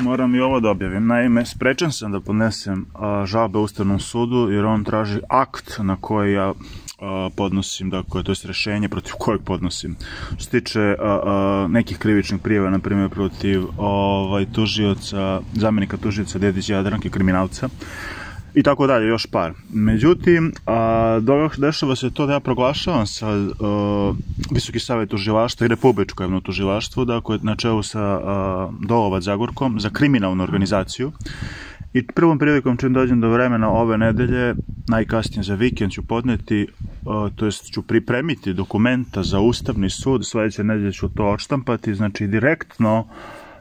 Moram i ovo da objavim. Naime, sprečen sam da podnesem žalbe Ustavnom sudu jer on traži akt na koji ja podnosim, dakle, to je rešenje protiv kojeg podnosim. Što se tiče nekih krivičnih prijava, na primjer protiv tužioca, zamenika tužioca Dedić Jadranke, kriminalca, i tako dalje, još par. Međutim, dešava se to da ja proglašavam sa Visoki savet tužilaštva i Republičko javno tužilaštvo, dakle, na čelu sa Dolovac Zagorkom, za kriminalnu organizaciju. I prvom prilikom čim dođem do vremena ove nedelje, najkasnije za vikend ću podneti, to jest ću pripremiti dokumenta za Ustavni sud, sledeće nedelje ću to odštampati, znači direktno,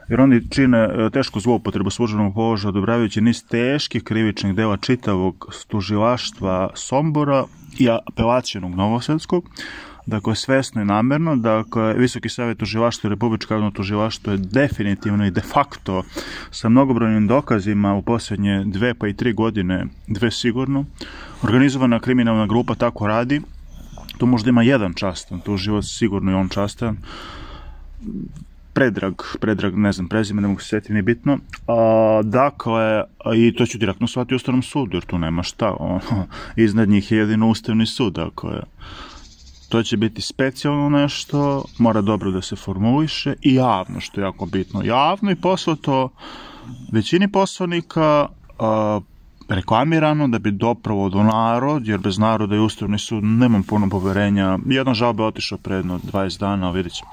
jer oni čine tešku zloupotrebu službenog položaja odobravajući niz teških krivičnih dela čitavog tužilaštva Sombora i apelacionog Novosadskog. Dakle, svesno i namerno, dakle, Visoki savet tužilaštva i Republičko javno tužilaštvo je definitivno i de facto sa mnogobrojnim dokazima u posljednje 2 pa i 3 godine, 2 sigurno, organizovana kriminalna grupa tako radi. Tu možda ima jedan častan tužilac, sigurno je on častan, Predrag, ne znam, prezime, ne mogu se setiti, nije bitno. Dakle, i to ću direktno shvatiti u Ustavnom sudu, jer tu nema šta, iznad njih je jedino Ustavni sud, dakle, to će biti specijalno nešto, mora dobro da se formuliše i javno, što je jako bitno. Javno i poslato većini poslanika, reklamirano da bi dopravo do narod, jer bez naroda i Ustavni sud nemam puno poverenja. Jedna žalba je otišla pre jedno 20 dana, ali vidjet ćemo.